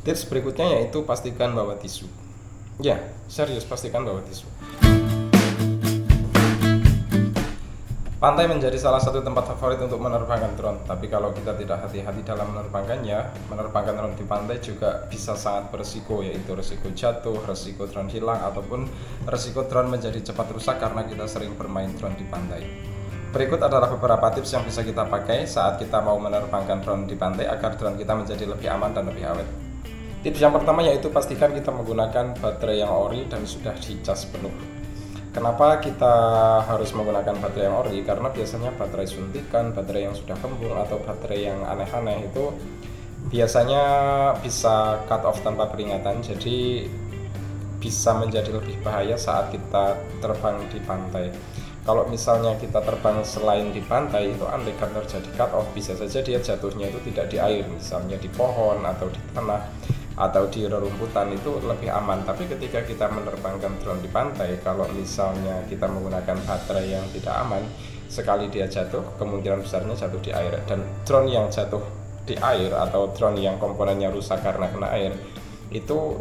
Tips berikutnya yaitu pastikan bawa tisu. Ya, serius pastikan bawa tisu. Pantai menjadi salah satu tempat favorit untuk menerbangkan drone. Tapi kalau kita tidak hati-hati dalam menerbangkannya, menerbangkan drone di pantai juga bisa sangat berisiko, yaitu risiko jatuh, risiko drone hilang, ataupun risiko drone menjadi cepat rusak karena kita sering bermain drone di pantai. Berikut adalah beberapa tips yang bisa kita pakai saat kita mau menerbangkan drone di pantai agar drone kita menjadi lebih aman dan lebih awet. Tips yang pertama yaitu pastikan kita menggunakan baterai yang ori dan sudah dicas penuh. Kenapa kita harus menggunakan baterai yang ori? Karena biasanya baterai suntikan, baterai yang sudah kembung, atau baterai yang aneh-aneh itu biasanya bisa cut off tanpa peringatan, jadi bisa menjadi lebih bahaya saat kita terbang di pantai. Kalau misalnya kita terbang selain di pantai, itu andai kan terjadi cut off, bisa saja dia jatuhnya itu tidak di air, misalnya di pohon atau di tanah atau di rerumputan, itu lebih aman. Tapi ketika kita menerbangkan drone di pantai, kalau misalnya kita menggunakan baterai yang tidak aman, sekali dia jatuh, kemungkinan besarnya jatuh di air. Dan drone yang jatuh di air atau drone yang komponennya rusak karena kena air, itu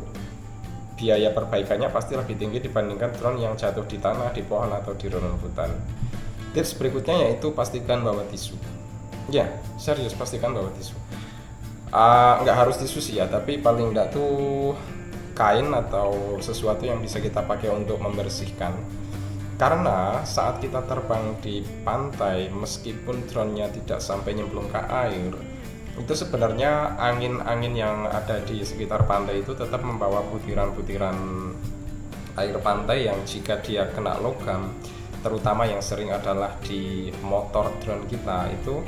biaya perbaikannya pasti lebih tinggi dibandingkan drone yang jatuh di tanah, di pohon, atau di rerumputan. Tips berikutnya yaitu pastikan bawa tisu. Ya, serius pastikan bawa tisu. Nggak harus tisu sih ya, tapi paling nggak tuh kain atau sesuatu yang bisa kita pakai untuk membersihkan. Karena saat kita terbang di pantai, meskipun drone-nya tidak sampai nyemplung ke air, itu sebenarnya angin-angin yang ada di sekitar pantai itu tetap membawa butiran-butiran air pantai yang jika dia kena logam, terutama yang sering adalah di motor drone kita, itu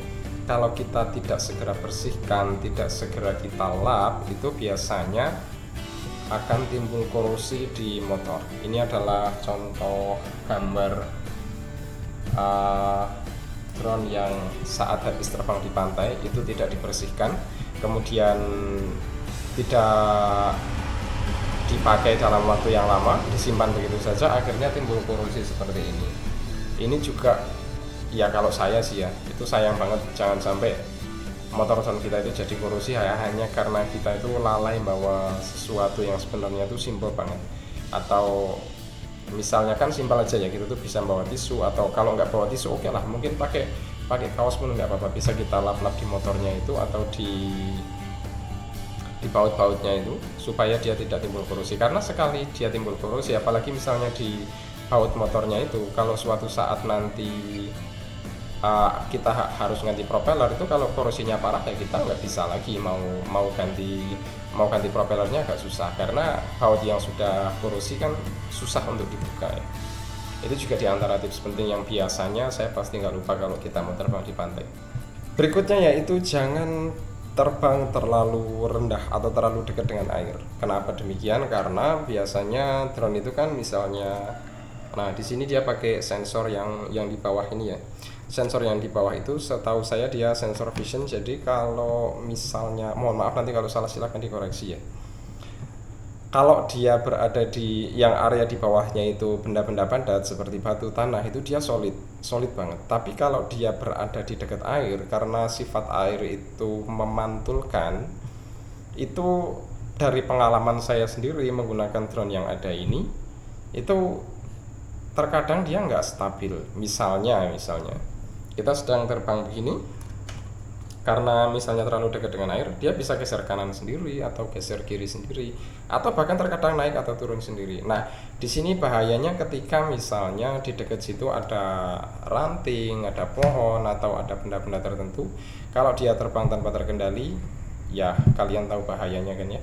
kalau kita tidak segera bersihkan, tidak segera kita lap, itu biasanya akan timbul korosi di motor. Ini adalah contoh gambar drone yang saat habis terbang di pantai itu tidak dibersihkan, kemudian tidak dipakai dalam waktu yang lama, disimpan begitu saja, akhirnya timbul korosi seperti ini. Ini juga ya, kalau saya sih ya, itu sayang banget, jangan sampai motor drone kita itu jadi korosi ya, hanya karena kita itu lalai bawa sesuatu yang sebenarnya itu simpel banget. Atau misalnya kan simpel aja ya, kita tuh bisa bawa tisu, atau kalau nggak bawa tisu oke lah, mungkin pakai kaos pun nggak apa-apa, bisa kita lap-lap di motornya itu atau di baut-bautnya itu supaya dia tidak timbul korosi. Karena sekali dia timbul korosi, apalagi misalnya di baut motornya itu, kalau suatu saat nanti kita harus ganti propeller, itu kalau korosinya parah ya kita nggak bisa lagi mau ganti propellernya, agak susah karena baut yang sudah korosi kan susah untuk dibuka ya. Itu juga diantara tips penting yang biasanya saya pasti nggak lupa kalau kita mau terbang di pantai. Berikutnya yaitu jangan terbang terlalu rendah atau terlalu dekat dengan air. Kenapa demikian? Karena biasanya drone itu kan misalnya, nah di sini dia pakai sensor yang di bawah ini ya. Sensor yang di bawah itu setahu saya dia sensor vision, jadi kalau misalnya, mohon maaf nanti kalau salah silakan dikoreksi ya. Kalau dia berada di yang area di bawahnya itu benda-benda padat seperti batu, tanah, itu dia solid banget. Tapi kalau dia berada di dekat air, karena sifat air itu memantulkan, itu dari pengalaman saya sendiri menggunakan drone yang ada ini, itu terkadang dia nggak stabil. Misalnya kita sedang terbang begini, karena misalnya terlalu dekat dengan air, dia bisa geser kanan sendiri atau geser kiri sendiri, atau bahkan terkadang naik atau turun sendiri. Nah, di sini bahayanya ketika misalnya di dekat situ ada ranting, ada pohon, atau ada benda-benda tertentu. Kalau dia terbang tanpa terkendali, ya kalian tahu bahayanya kan ya.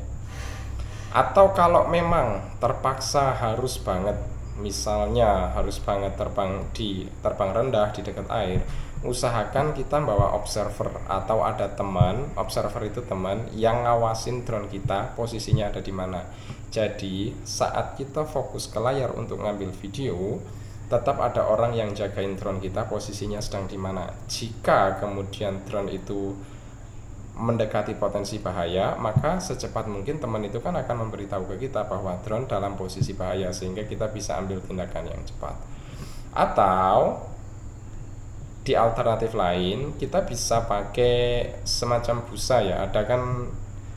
Atau kalau memang terpaksa harus banget, misalnya harus banget terbang rendah di dekat air, usahakan kita bawa observer atau ada teman. Observer itu teman yang ngawasin drone kita posisinya ada di mana. Jadi saat kita fokus ke layar untuk ngambil video, tetap ada orang yang jagain drone kita posisinya sedang di mana. Jika kemudian drone itu mendekati potensi bahaya, maka secepat mungkin teman itu kan akan memberitahu ke kita bahwa drone dalam posisi bahaya, sehingga kita bisa ambil tindakan yang cepat. Atau di alternatif lain, kita bisa pakai semacam busa ya. Ada kan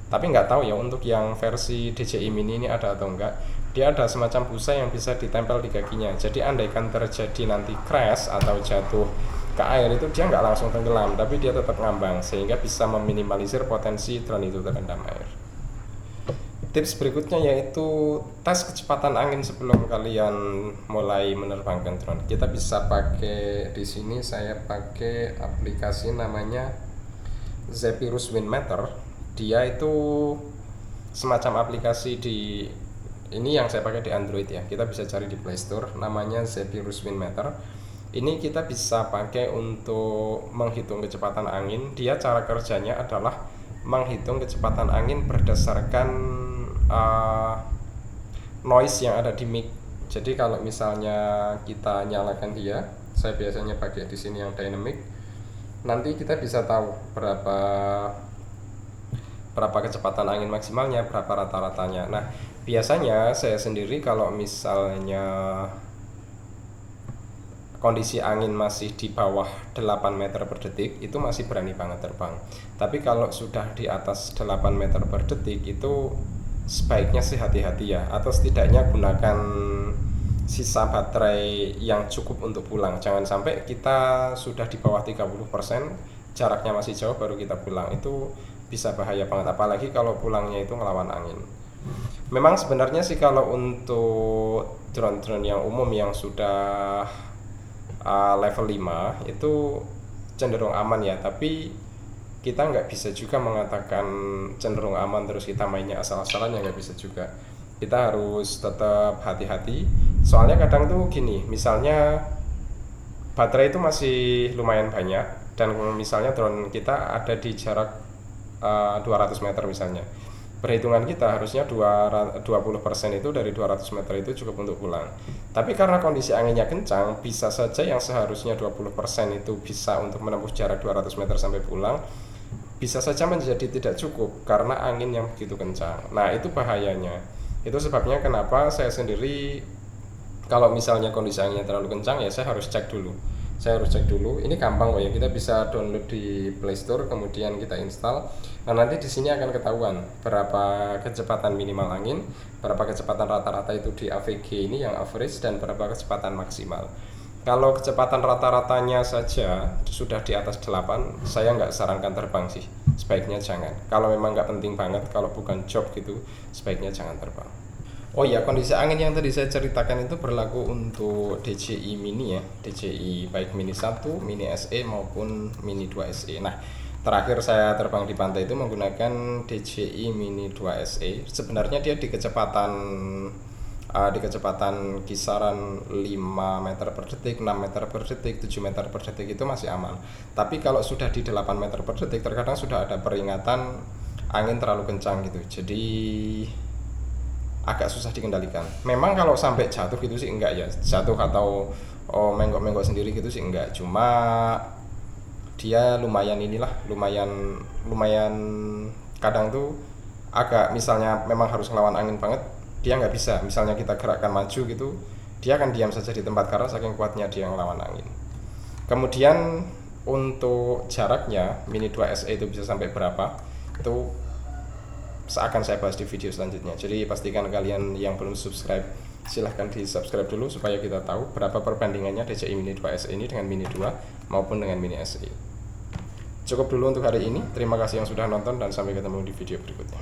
Tapi nggak tahu ya untuk yang versi DJI Mini ini ada atau enggak. Dia ada semacam busa yang bisa ditempel di kakinya. Jadi andaikan terjadi nanti crash atau jatuh ke air itu dia nggak langsung tenggelam, tapi dia tetap ngambang sehingga bisa meminimalisir potensi drone itu terendam air. Tips berikutnya yaitu tes kecepatan angin sebelum kalian mulai menerbangkan drone. Kita bisa pakai di sini, saya pakai aplikasi namanya Zephyrus Wind Meter. Dia itu semacam aplikasi di ini yang saya pakai di Android ya. Kita bisa cari di Play Store, namanya Zephyrus Wind Meter. Ini kita bisa pakai untuk menghitung kecepatan angin. Dia cara kerjanya adalah menghitung kecepatan angin berdasarkan noise yang ada di mic. Jadi kalau misalnya kita nyalakan dia, saya biasanya pakai di sini yang dynamic. Nanti kita bisa tahu berapa kecepatan angin maksimalnya, berapa rata-ratanya. Nah, biasanya saya sendiri kalau misalnya kondisi angin masih di bawah 8 meter per detik itu masih berani banget terbang. Tapi kalau sudah di atas 8 meter per detik itu sebaiknya sih hati-hati ya, atau setidaknya gunakan sisa baterai yang cukup untuk pulang. Jangan sampai kita sudah di bawah 30%, jaraknya masih jauh baru kita pulang. Itu bisa bahaya banget, apalagi kalau pulangnya itu ngelawan angin. Memang sebenarnya sih kalau untuk drone-drone yang umum yang sudah level 5 itu cenderung aman ya, tapi kita nggak bisa juga mengatakan cenderung aman terus kita mainnya asal-asalan, ya nggak bisa juga. Kita harus tetap hati-hati, soalnya kadang tuh gini, misalnya baterai itu masih lumayan banyak dan misalnya drone kita ada di jarak 200 meter misalnya. Perhitungan kita harusnya 20% itu dari 200 meter itu cukup untuk pulang. Tapi karena kondisi anginnya kencang, bisa saja yang seharusnya 20% itu bisa untuk menempuh jarak 200 meter sampai pulang, bisa saja menjadi tidak cukup karena angin yang begitu kencang. Nah, itu bahayanya. Itu sebabnya kenapa saya sendiri kalau misalnya kondisi anginnya terlalu kencang ya saya harus cek dulu. Ini gampang kok ya, kita bisa download di Play Store, kemudian kita install. Nah, nanti di sini akan ketahuan berapa kecepatan minimal angin, berapa kecepatan rata-rata itu di AVG ini yang average, dan berapa kecepatan maksimal. Kalau kecepatan rata-ratanya saja sudah di atas 8, saya nggak sarankan terbang sih. Sebaiknya jangan. Kalau memang nggak penting banget, kalau bukan job gitu, sebaiknya jangan terbang. Oh iya, kondisi angin yang tadi saya ceritakan itu berlaku untuk DJI Mini ya, DJI baik Mini 1, Mini SE maupun Mini 2 SE. Nah, terakhir saya terbang di pantai itu menggunakan DJI Mini 2 SE. Sebenarnya dia di kecepatan kisaran 5 meter per detik, 6 meter per detik, 7 meter per detik itu masih aman. Tapi kalau sudah di 8 meter per detik terkadang sudah ada peringatan angin terlalu kencang gitu. Jadi agak susah dikendalikan. Memang kalau sampai jatuh gitu sih enggak ya, jatuh atau menggok-menggok sendiri gitu sih enggak. Cuma dia lumayan kadang tuh agak, misalnya memang harus ngelawan angin banget, dia nggak bisa. Misalnya kita gerakkan maju gitu, dia akan diam saja di tempat karena saking kuatnya dia ngelawan angin. Kemudian untuk jaraknya Mini 2 SE itu bisa sampai berapa, itu akan saya bahas di video selanjutnya. Jadi pastikan kalian yang belum subscribe, silahkan di subscribe dulu supaya kita tahu berapa perbandingannya DJI Mini 2 SE ini dengan Mini 2 maupun dengan Mini SE. Cukup dulu untuk hari ini. Terima kasih yang sudah nonton dan sampai ketemu di video berikutnya.